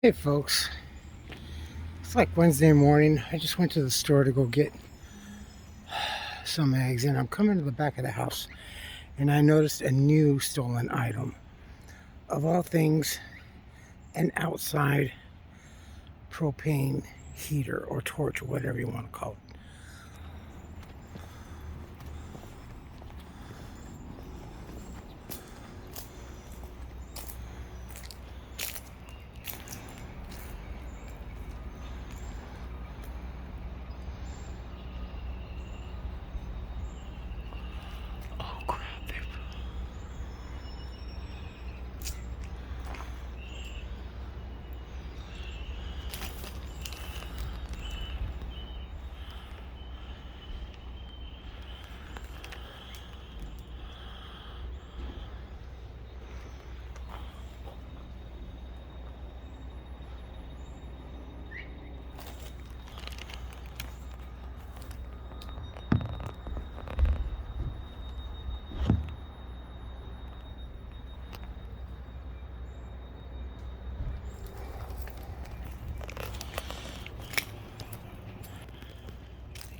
Hey folks, it's like Wednesday morning. I just went to the store to go get some eggs, and I'm coming to the back of the house and I noticed a new stolen item. Of all things, an outside propane heater or torch or whatever you want to call it.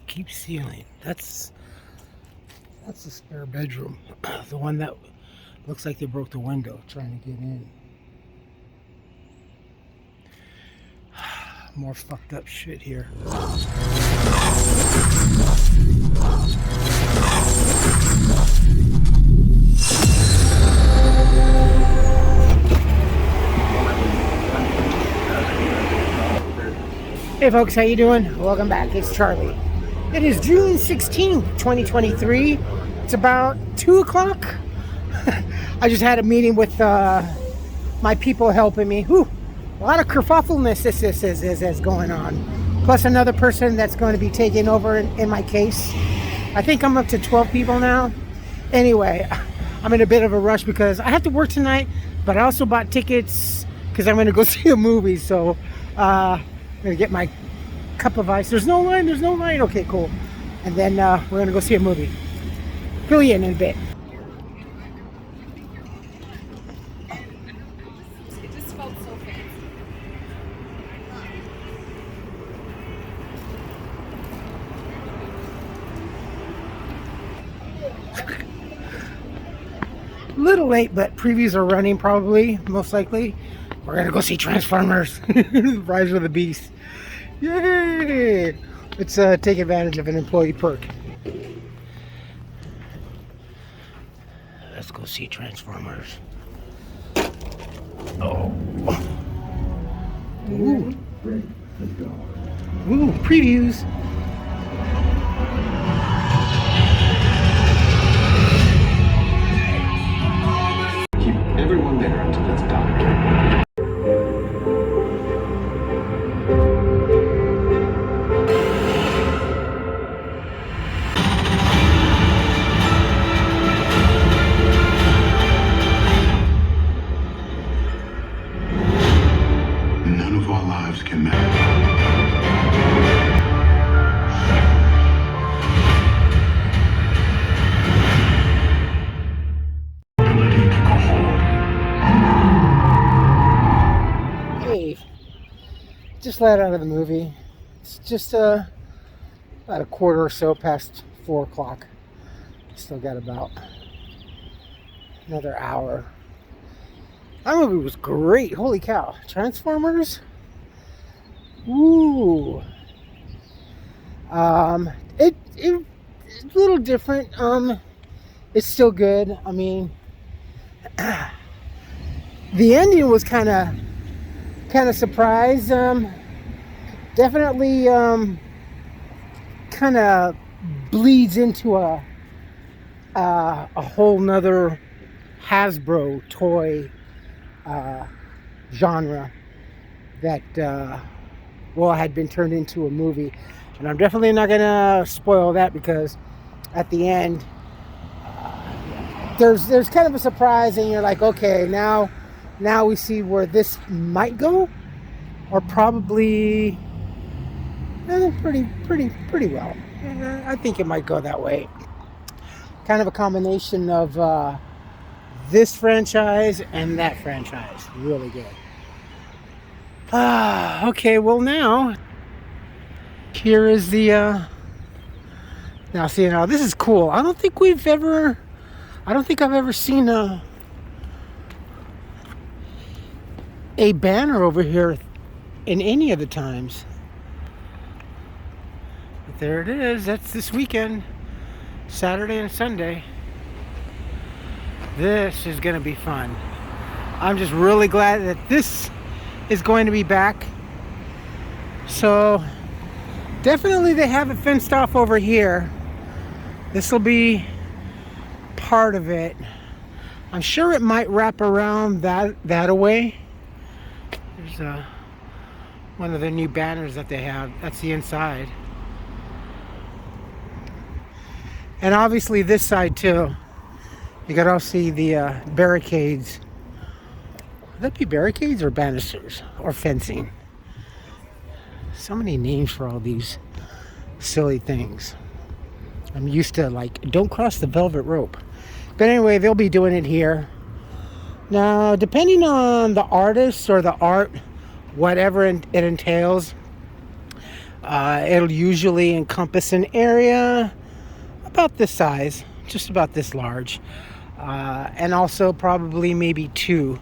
Keep ceiling. That's the spare bedroom. The one that looks like they broke the window trying to get in. More fucked up shit here. Hey folks, how you doing? Welcome back. It's Charlie. It is June 16th, 2023. It's about 2 o'clock. I just had a meeting with my people helping me. Whew, a lot of kerfuffleness is going on. Plus another person that's going to be taking over in my case. I think I'm up to 12 people now. Anyway, I'm in a bit of a rush because I have to work tonight, but I also bought tickets because I'm going to go see a movie. So I'm going to get my cup of ice. There's no line. Okay, cool. And then we're going to go see a movie. Fill you in a bit. It just felt so fancy. A little late, but previews are running probably, most likely. We're going to go see Transformers. Rise of the Beast. Yay! Let's take advantage of an employee perk. Let's go see Transformers. Oh. Ooh. Ooh, previews. Keep everyone there until it's done. None of our lives can matter. Hey, just let out of the movie. It's just about a quarter or so past 4 o'clock. Still got about another hour. That movie was great. Holy cow. Transformers? Ooh. It's a little different. It's still good. I mean, the ending was kind of surprised. Definitely kind of bleeds into a whole nother Hasbro toy genre that had been turned into a movie. And I'm definitely not gonna spoil that because at the end there's kind of a surprise, and you're like, okay, now we see where this might go, or probably pretty well. I think it might go that way. Kind of a combination of this franchise and that franchise. Really good. Okay, well now, here is the, now see, now this is cool. I don't think I've ever seen a banner over here in any of the times. But there it is. That's this weekend, Saturday and Sunday. This is going to be fun. I'm just really glad that this is going to be back. So definitely they have it fenced off over here. This will be part of it. I'm sure it might wrap around that away. There's one of the new banners that they have. That's the inside. And obviously this side too. You can also see the barricades. Would that be barricades or banisters or fencing? So many names for all these silly things. I'm used to, like, don't cross the velvet rope. But anyway, they'll be doing it here. Now, depending on the artist or the art, whatever it entails, it'll usually encompass an area about this size, just about this large. And also probably maybe 2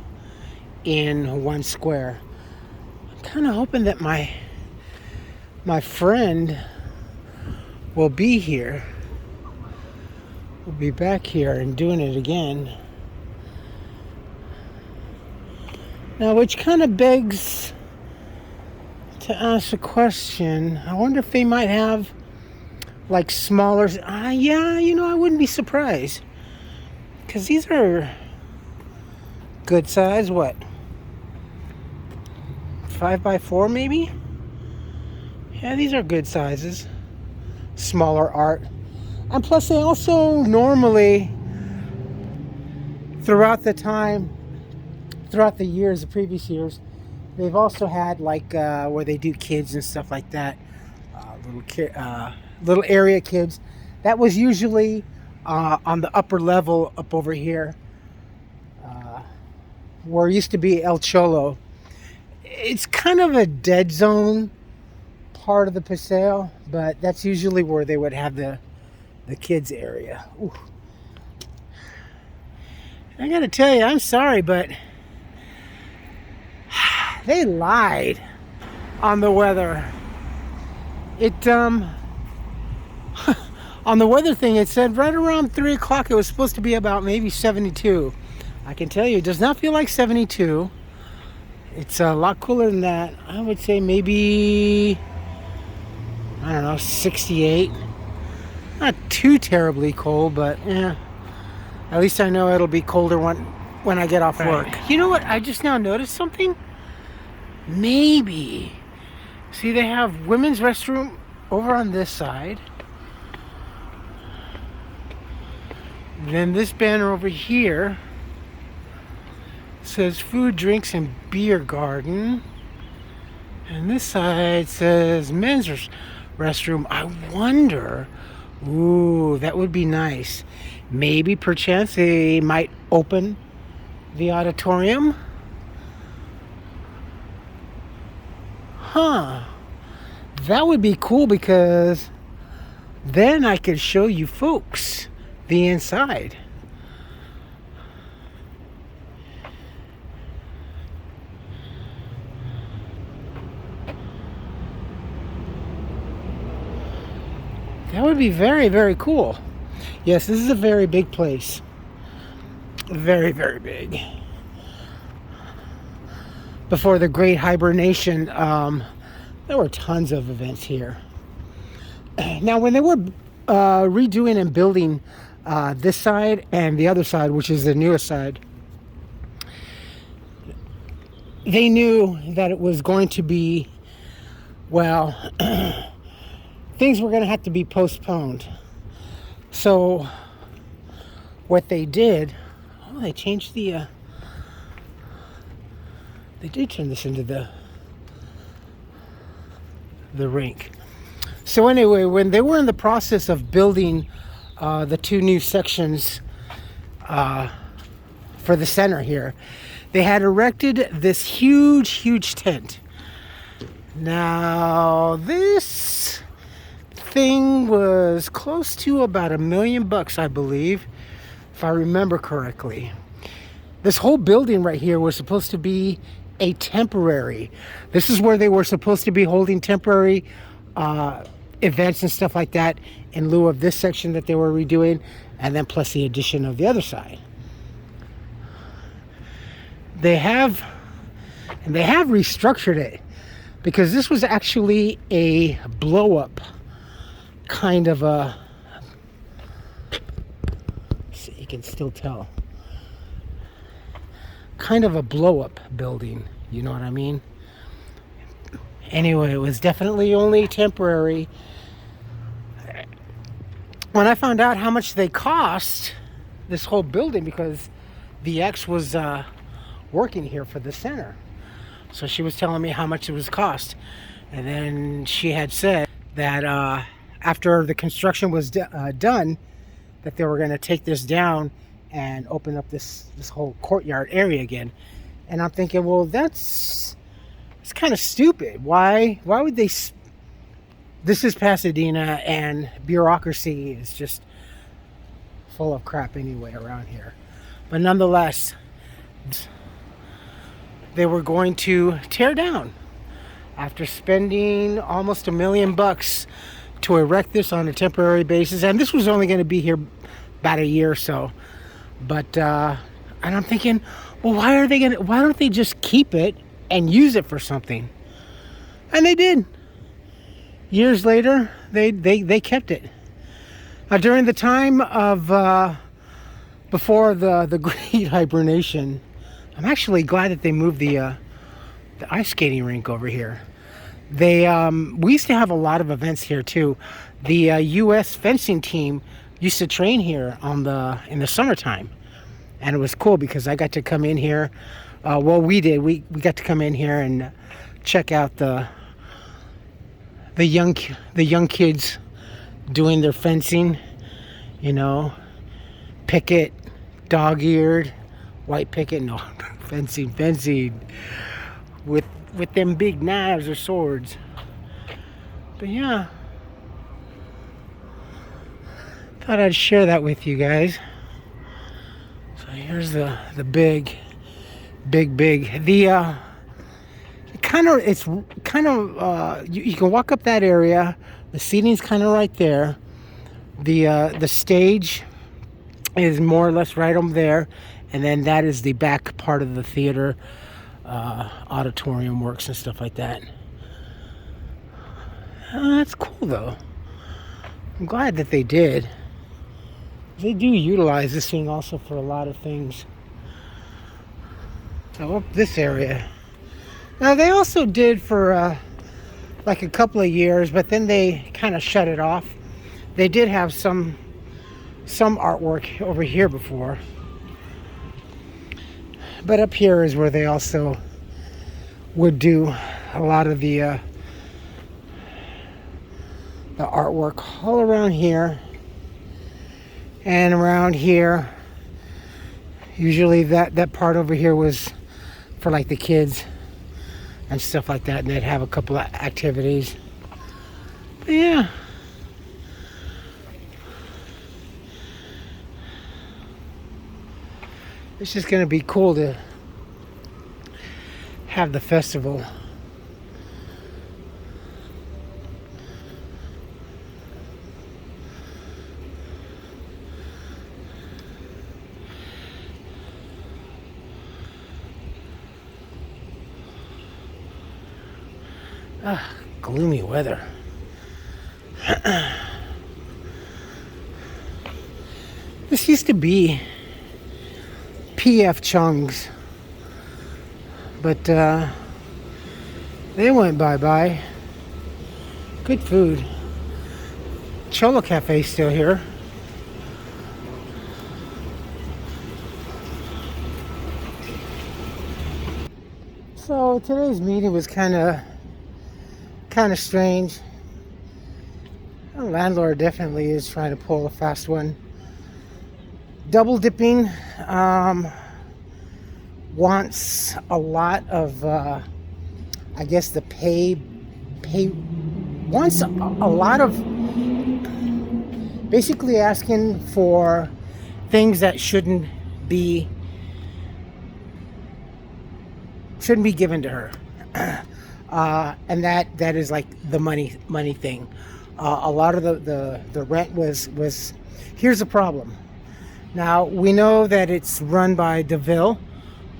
in 1 square. I'm kind of hoping that my friend will be here. We'll be back here and doing it again. Now, which kind of begs to ask a question. I wonder if they might have like smaller. Yeah, you know, I wouldn't be surprised. Because these are good size. What? 5x4 maybe? Yeah, these are good sizes. Smaller art. And plus they also normally, throughout the years, the previous years, they've also had like where they do kids and stuff like that. Little area kids. That was usually on the upper level up over here. Where it used to be El Cholo. It's kind of a dead zone part of the Paseo, but that's usually where they would have the kids area. Ooh. I gotta tell you, I'm sorry, but they lied on the weather. It on the weather thing, it said right around 3 o'clock it was supposed to be about maybe 72. I can tell you, it does not feel like 72. It's a lot cooler than that. I would say maybe, I don't know, 68. Not too terribly cold, but yeah. At least I know it'll be colder when I get off work. You know what? I just now noticed something. Maybe. See, they have women's restroom over on this side. Then this banner over here says food, drinks, and beer garden. And this side says men's restroom. I wonder. Ooh, that would be nice. Maybe perchance they might open the auditorium. Huh. That would be cool because then I could show you folks the inside. That would be very, very cool. Yes, this is a very big place. Very, very big. Before the Great Hibernation, there were tons of events here. Now, when they were redoing and building this side and the other side, which is the newest side, they knew that it was going to be, well, things were going to have to be postponed. So what they did, they changed the, they did turn this into the rink. So anyway, when they were in the process of building the 2 new sections for the center here, they had erected this huge tent. Now, this thing was close to about $1 million, I believe, if I remember correctly. This whole building right here was supposed to be a temporary. This is where they were supposed to be holding temporary events and stuff like that in lieu of this section that they were redoing, and then plus the addition of the other side. They have restructured it, because this was actually a blow-up kind of a, see, you can still tell, kind of a blow-up building, you know what I mean? Anyway, it was definitely only temporary. When I found out how much they cost, this whole building, because the ex was working here for the center, so she was telling me how much it was cost, and then she had said that after the construction was done, that they were going to take this down and open up this whole courtyard area again. And I'm thinking, well, it's kind of stupid. Why would they? This is Pasadena, and bureaucracy is just full of crap anyway around here. But nonetheless, they were going to tear down after spending almost $1 million to erect this on a temporary basis. And this was only going to be here about a year or so. But and I'm thinking, well, why don't they just keep it and use it for something? And they did. Years later, they kept it. During the time of before the Great Hibernation, I'm actually glad that they moved the ice skating rink over here. We used to have a lot of events here too. The U.S. fencing team used to train here in the summertime, and it was cool because I got to come in here. We got to come in here and check out the young kids doing their fencing. You know, picket, dog-eared, white picket, no, fencing with them big knives or swords. But yeah, thought I'd share that with you guys. So here's the big. The you can walk up that area. The seating's kind of right there. The stage is more or less right over there, and then that is the back part of the theater, auditorium works and stuff like that. That's cool though. I'm glad that they did. They do utilize this thing also for a lot of things. So up this area. Now they also did for like a couple of years, but then they kind of shut it off. They did have some artwork over here before, but up here is where they also would do a lot of the artwork all around here and around here. Usually that part over here was for like the kids and stuff like that, and they'd have a couple of activities. But yeah, it's just gonna be cool to have the festival. Gloomy weather. This used to be PF Chung's, but they went bye-bye. Good food. Cholo Cafe's still here. So today's meeting was kind of strange. The landlord definitely is trying to pull a fast one. Double dipping. Wants a lot of I guess the wants a lot of, basically asking for things that shouldn't be given to her. And that is like the money thing. A lot of the rent was here's the problem. Now we know that it's run by DeVille,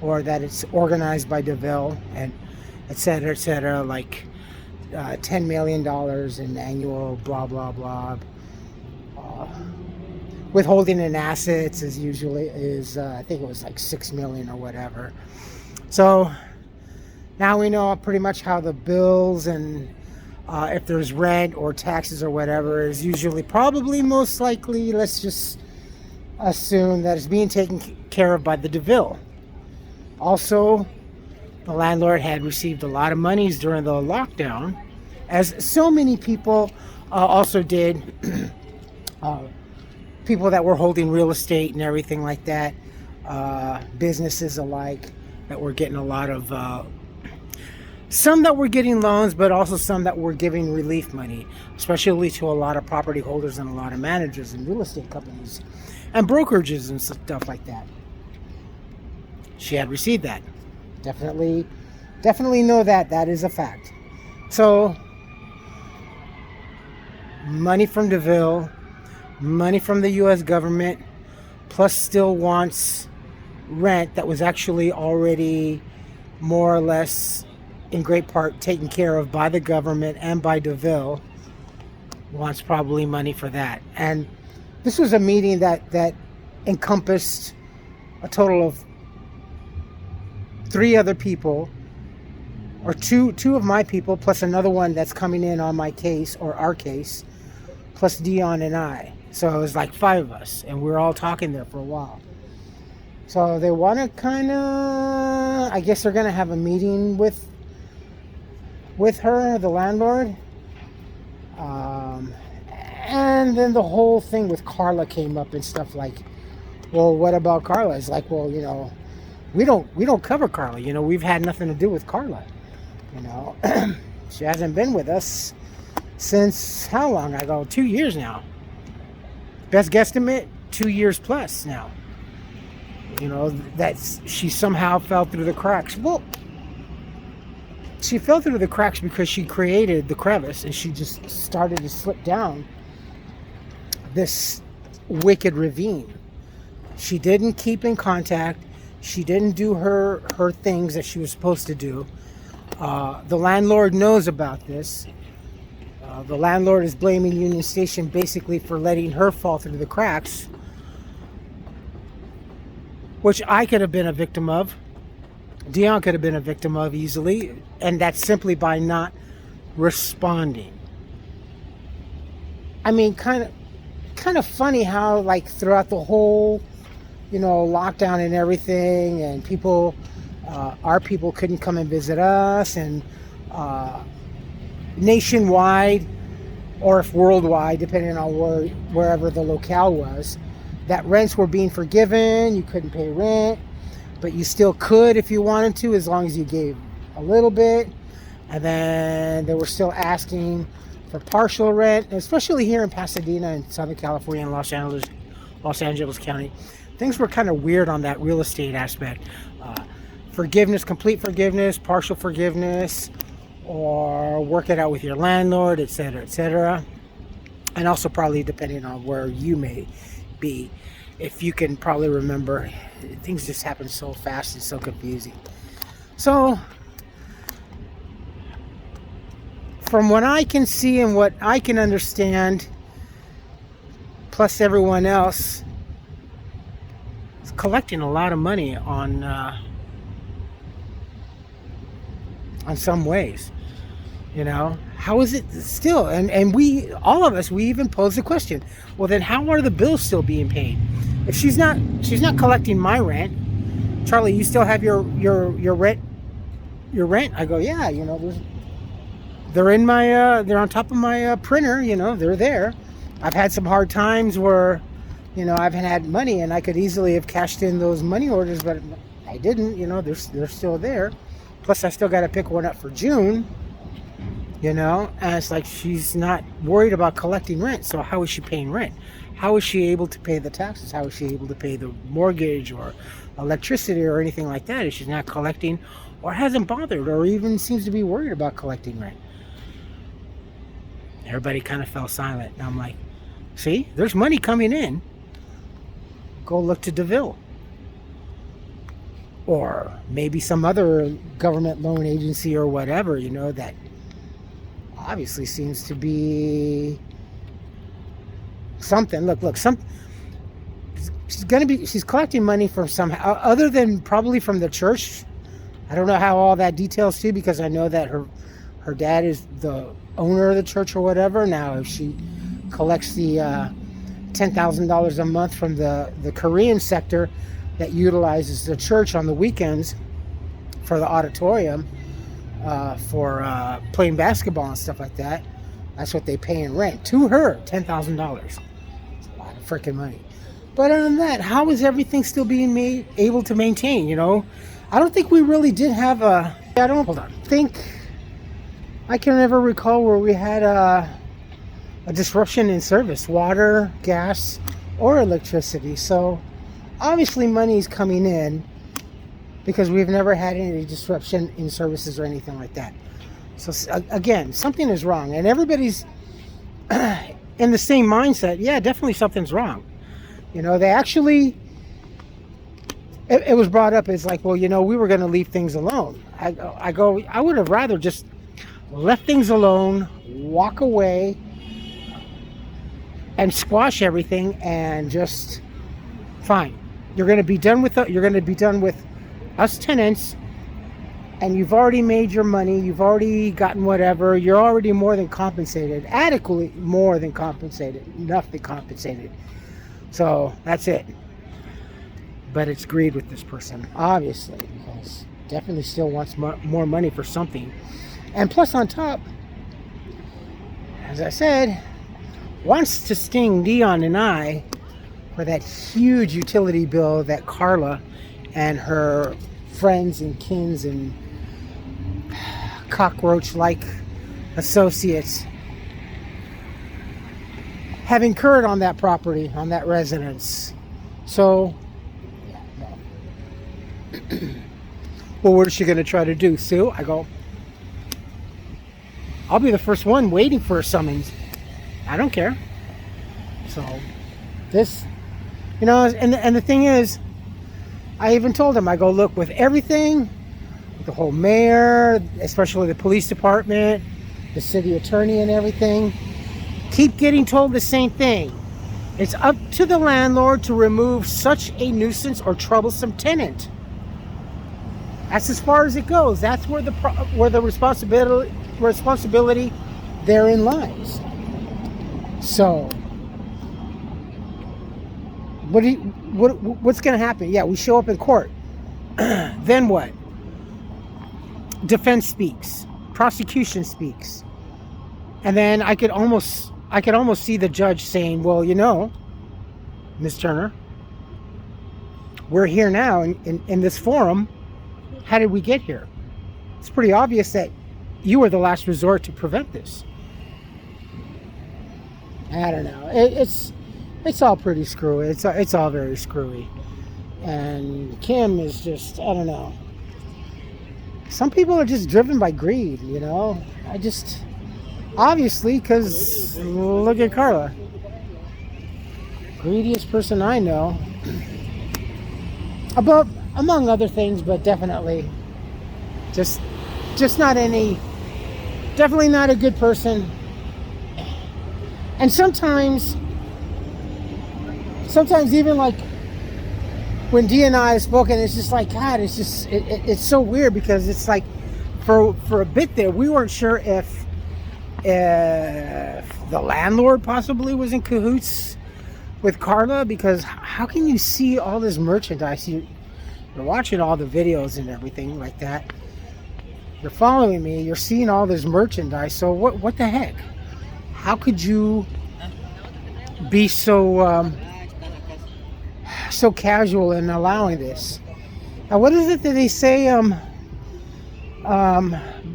or that it's organized by DeVille, and et cetera, like $10 million in annual blah blah blah. Withholding in assets is I think it was like $6 million or whatever. So now we know pretty much how the bills and if there's rent or taxes or whatever is usually, probably most likely, let's just assume that it's being taken care of by the DeVille. Also, the landlord had received a lot of monies during the lockdown, as so many people also did. People that were holding real estate and everything like that, businesses alike, that were getting a lot of, some that were getting loans, but also some that were giving relief money, especially to a lot of property holders and a lot of managers and real estate companies and brokerages and stuff like that. She had received that. Definitely know that is a fact. So, money from DeVille, money from the U.S. government, plus still wants rent that was actually already more or less in great part taken care of by the government and by DeVille, wants probably money for that. And this was a meeting that encompassed a total of 3 other people, or two of my people, plus another one that's coming in on my case, or our case, plus Dion and I. So it was like 5 of us, and we were all talking there for a while. So they want to kind of, I guess they're going to have a meeting with her, the landlord. And then the whole thing with Carla came up and stuff like, well, what about Carla? It's like, well, you know, we don't cover Carla. You know, we've had nothing to do with Carla. You know, she hasn't been with us since how long ago? 2 years now. Best guesstimate, 2 years plus now. You know, she somehow fell through the cracks. Well, she fell through the cracks because she created the crevice and she just started to slip down this wicked ravine. She didn't keep in contact. She didn't do her things that she was supposed to do. The landlord knows about this. The landlord is blaming Union Station basically for letting her fall through the cracks, which I could have been a victim of. Dion could have been a victim of easily, and that's simply by not responding. I mean, kind of funny how, like, throughout the whole, you know, lockdown and everything, and people, our people couldn't come and visit us, and nationwide, or if worldwide, depending on wherever the locale was, that rents were being forgiven. You couldn't pay rent, but you still could if you wanted to, as long as you gave a little bit. And then they were still asking for partial rent, especially here in Pasadena and Southern California and Los Angeles County. Things were kind of weird on that real estate aspect. Forgiveness, complete forgiveness, partial forgiveness, or work it out with your landlord, etc., etc. And also probably depending on where you may be. If you can probably remember, things just happen so fast and so confusing. So, from what I can see and what I can understand, plus everyone else, is collecting a lot of money on some ways. You know, how is it still? And we, all of us, we even posed the question, well, then how are the bills still being paid? If she's not collecting my rent, Charlie, you still have your rent? I go, yeah, you know, they're in my, they're on top of my printer, you know, they're there. I've had some hard times where, you know, I haven't had money and I could easily have cashed in those money orders, but I didn't, you know, they're still there. Plus I still got to pick one up for June. you know, and it's like she's not worried about collecting rent. So how is she paying rent? How is she able to pay the taxes? How is she able to pay the mortgage or electricity or anything like that if she's not collecting or hasn't bothered or even seems to be worried about collecting rent? Everybody kind of fell silent. And I'm like, see, there's money coming in. Go look to DeVille. Or maybe some other government loan agency or whatever, you know, that obviously seems to be something. Look, she's collecting money from some, other than probably from the church. I don't know how all that details too, because I know that her dad is the owner of the church or whatever. Now, if she collects the $10,000 a month from the Korean sector that utilizes the church on the weekends for the auditorium, for playing basketball and stuff like that, that's what they pay in rent to her, $10,000. It's a lot of freaking money. But other than that, how is everything still being able to maintain? You know, I don't think we really did have a. I don't think I can never recall where we had a disruption in service, water, gas, or electricity. So obviously money is coming in because we've never had any disruption in services or anything like that. So again, something is wrong, and everybody's in the same mindset. Yeah, definitely something's wrong. You know, they actually, it was brought up as like, well, you know, we were going to leave things alone. I would have rather just left things alone, walk away, and squash everything, and just fine. You're going to be done with us tenants, and you've already made your money. You've already gotten whatever. You're already more than compensated, adequately more than compensated, enough than compensated. So that's it. But it's greed with this person, obviously, because definitely still wants more money for something. And plus on top, as I said, wants to sting Dion and I for that huge utility bill that Carla and her friends and kins and cockroach-like associates have incurred on that property, on that residence. So, yeah, no. Well, what is she going to try to do, Sue? I go, I'll be the first one waiting for a summons. I don't care. So, this, you know, and the thing is, I even told him, I go, look, with everything, with the whole mayor, especially the police department, the city attorney and everything, keep getting told the same thing. It's up to the landlord to remove such a nuisance or troublesome tenant. That's as far as it goes. That's where the responsibility therein lies. So, what's going to happen? Yeah, we show up in court. Then what? Defense speaks. Prosecution speaks. And then I could almost see the judge saying, well, you know, Ms. Turner, we're here now in this forum. How did we get here? It's pretty obvious that you were the last resort to prevent this. I don't know. It's all pretty screwy. It's all very screwy. And Kim is just, I don't know. Some people are just driven by greed, you know. Obviously, because look at Carla. Greediest person I know. Among other things, but definitely just not definitely not a good person. And sometimes even like when Dee and I have spoken, it's just like, God, it's so weird, because it's like for a bit there, we weren't sure if the landlord possibly was in cahoots with Carla, because how can you see all this merchandise? You're watching all the videos and everything like that. You're following me. You're seeing all this merchandise. So what the heck? How could you be so casual in allowing this? Now, what is it that they say?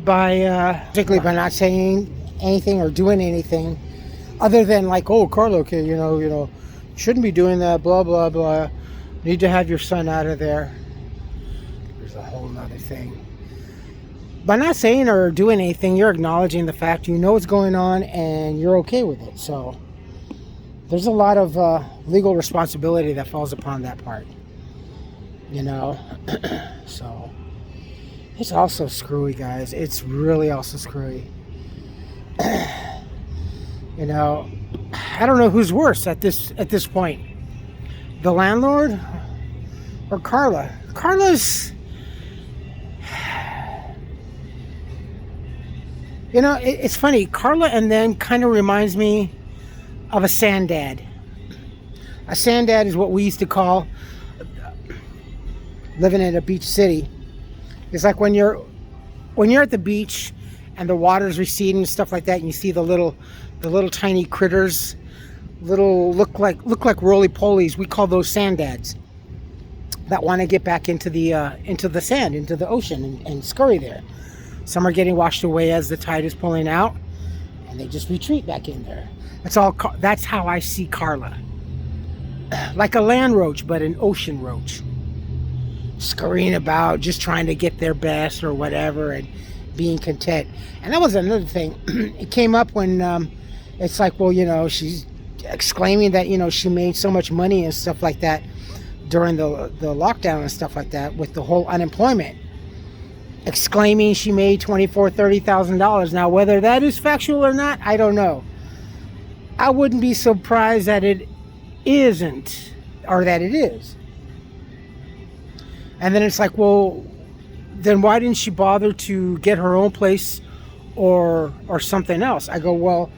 Particularly by not saying anything or doing anything other than like, oh, Carlo, okay, shouldn't be doing that, blah, blah, blah. Need to have your son out of there. There's a whole nother thing. By not saying or doing anything, you're acknowledging the fact you know what's going on and you're okay with it. So there's a lot of legal responsibility that falls upon that part. So it's also screwy, guys. It's really also screwy. I don't know who's worse at this point. The landlord or Carla? Carla's... it's funny. Carla and then kind of reminds me of a sanddad. A sanddad is what we used to call living in a beach city. It's like when you're at the beach and the water's receding and stuff like that, and you see the little tiny critters, look like roly-polies. We call those sanddads that want to get back into the sand, into the ocean, and scurry there. Some are getting washed away as the tide is pulling out, and they just retreat back in there. That's how I see Carla. Like a land roach, but an ocean roach. Scurrying about, just trying to get their best or whatever, and being content. And that was another thing. It came up when it's like, well, she's exclaiming that, she made so much money and stuff like that during the lockdown and stuff like that with the whole unemployment. Exclaiming she made $24,000-$30,000. Now, whether that is factual or not, I don't know. I wouldn't be surprised that it isn't, or that it is. And then it's like, well, then why didn't she bother to get her own place or something else? I go, well,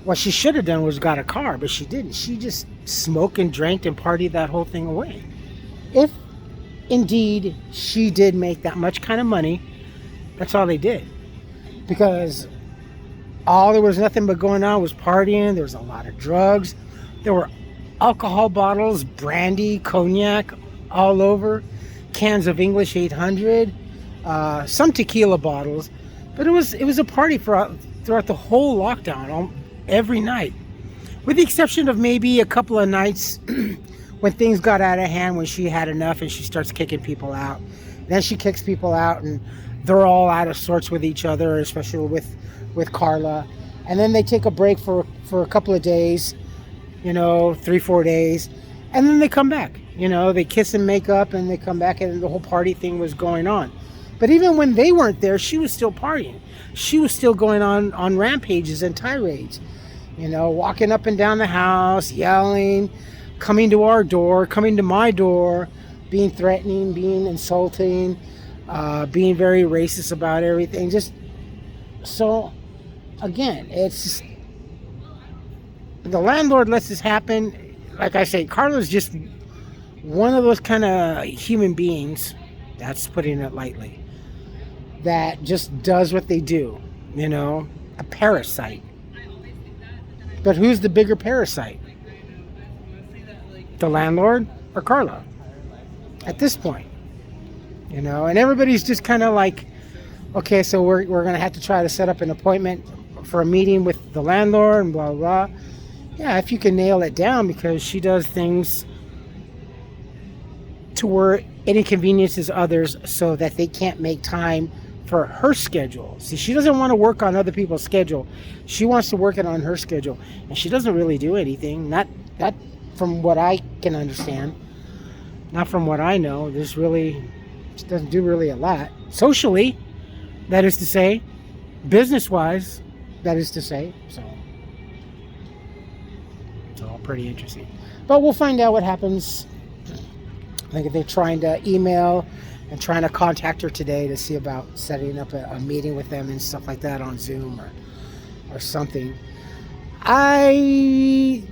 what she should have done was got a car, but she didn't. She just smoked and drank and partied that whole thing away. If indeed she did make that much kind of money, that's all they did. Because there was nothing but going on was partying. There was a lot of drugs. There were alcohol bottles, brandy, cognac all over, cans of English 800, some tequila bottles. But it was a party throughout the whole lockdown, every night, with the exception of maybe a couple of nights when things got out of hand, when she had enough and she starts kicking people out. Then she kicks people out and they're all out of sorts with each other, especially with Carla. And then they take a break for a couple of days, 3-4 days, and then they come back. They kiss and make up and they come back, and the whole party thing was going on. But even when they weren't there, she was still partying. She was still going on rampages and tirades, walking up and down the house, yelling, coming to our door, coming to my door, being threatening, being insulting, being very racist about everything. Just so, again, it's just, the landlord lets this happen. Like I say, Carla's just one of those kind of human beings, that's putting it lightly, that just does what they do, a parasite. But who's the bigger parasite? The landlord or Carla at this point? And everybody's just kind of like, okay, so we're going to have to try to set up an appointment for a meeting with the landlord and blah, blah. Yeah, if you can nail it down, because she does things to where it inconveniences others so that they can't make time for her schedule. See, she doesn't want to work on other people's schedule. She wants to work it on her schedule. And she doesn't really do anything. Not from what I can understand. Not from what I know. She doesn't do really a lot. Socially, that is to say. Business-wise, that is to say. So, it's all pretty interesting. But we'll find out what happens. I think they're trying to email and trying to contact her today to see about setting up a meeting with them and stuff like that on Zoom or something. I'm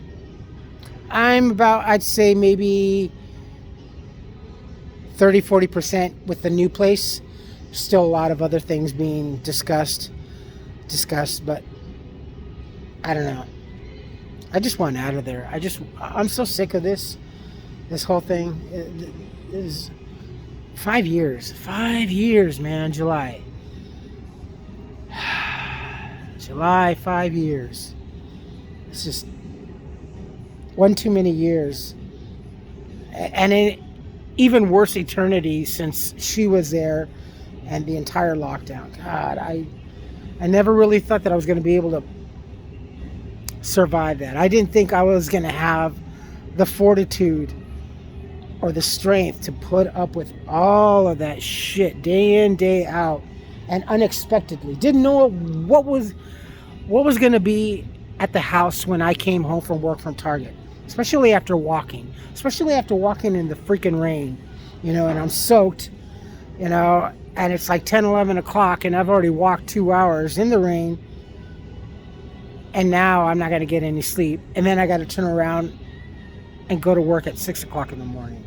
about, I'd say maybe 30-40% with the new place. Still a lot of other things being discussed, but I don't know. I just want out of there. I'm so sick of this whole thing. It is 5 years. 5 years, man. July. July, 5 years. It's just one too many years. And an even worse eternity since she was there and the entire lockdown. God, I never really thought that I was going to be able to survive that. I didn't think I was going to have the fortitude or the strength to put up with all of that shit day in, day out, and unexpectedly. Didn't know what was going to be at the house when I came home from work from Target, especially after walking in the freaking rain, you know, and I'm soaked, you know, and it's like 10, 11 o'clock and I've already walked 2 hours in the rain, and now I'm not going to get any sleep, and then I got to turn around and go to work at 6 o'clock in the morning,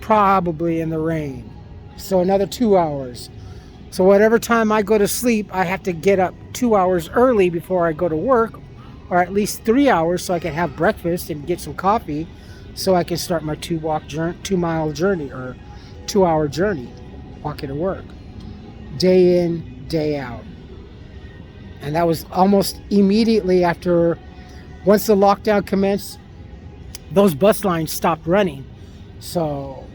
probably in the rain. So another 2 hours. So whatever time I go to sleep, I have to get up 2 hours early before I go to work, or at least 3 hours so I can have breakfast and get some coffee so I can start my 2 mile journey or 2 hour journey walking to work, day in, day out. And that was almost immediately after, once the lockdown commenced, those bus lines stopped running. So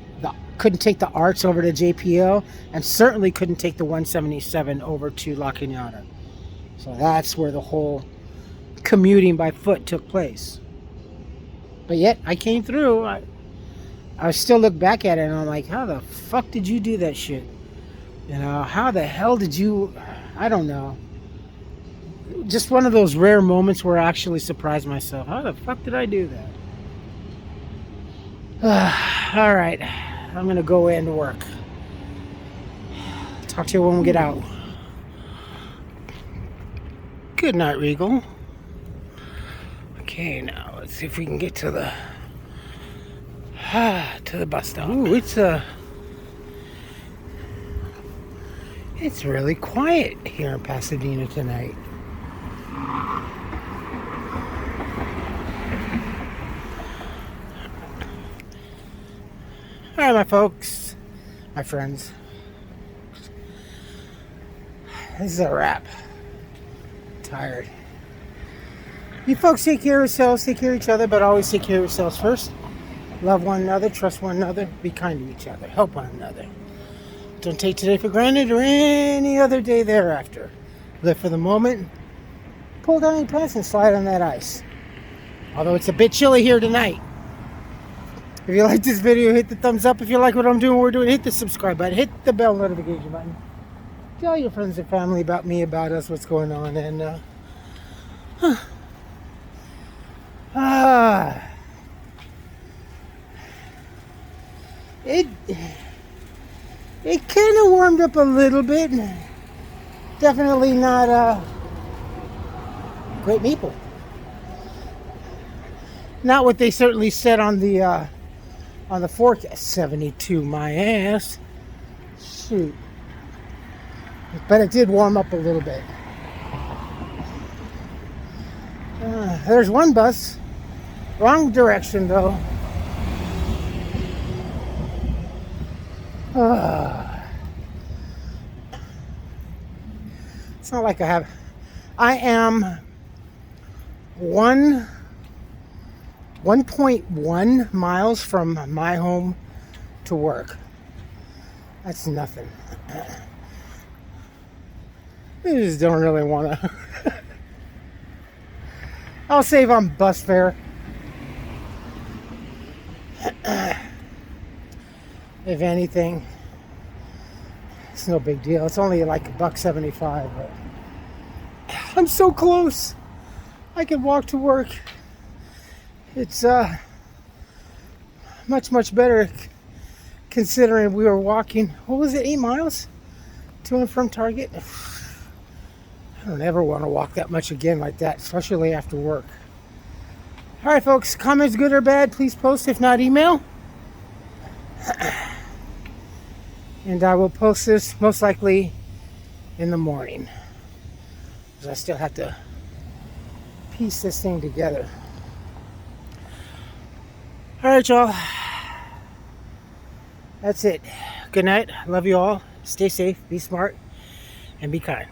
couldn't take the Arts over to JPL, and certainly couldn't take the 177 over to La Cañada. So that's where the whole commuting by foot took place. But yet I came through. I still look back at it and I'm like, how the fuck did you do that shit? You know, how the hell did you, I don't know. Just one of those rare moments where I actually surprised myself. How the fuck did I do that? All right, I'm gonna go into work. Talk to you when we get out. Good night, Regal. Okay, now let's see if we can get to the bus stop. Ooh, it's really quiet here in Pasadena tonight. All right, my folks, my friends, this is a wrap. I'm tired. You folks take care of yourselves, take care of each other, but always take care of yourselves first. Love one another, trust one another, be kind to each other, help one another. Don't take today for granted or any other day thereafter. Live for the moment. Pull down your pants and slide on that ice. Although it's a bit chilly here tonight. If you like this video, hit the thumbs up. If you like what I'm doing, we're doing, hit the subscribe button, hit the bell notification button. Tell your friends and family about me, about us, what's going on, and it kind of warmed up a little bit. Definitely not great maple. Not what they certainly said on the forecast. 72, my ass. Shoot. But it did warm up a little bit. There's one bus. Wrong direction, though. It's not like I am 1.1 miles from my home to work. That's nothing. I just don't really want to. I'll save on bus fare. If anything, it's no big deal. It's only like $1.75, but I'm so close. I can walk to work. It's much better considering we were walking, what was it, 8 miles to and from Target? I don't ever want to walk that much again like that, especially after work. All right, folks, comments good or bad, please post. If not, email. And I will post this most likely in the morning, because I still have to piece this thing together. All right, y'all. That's it. Good night. Love you all. Stay safe, be smart, and be kind.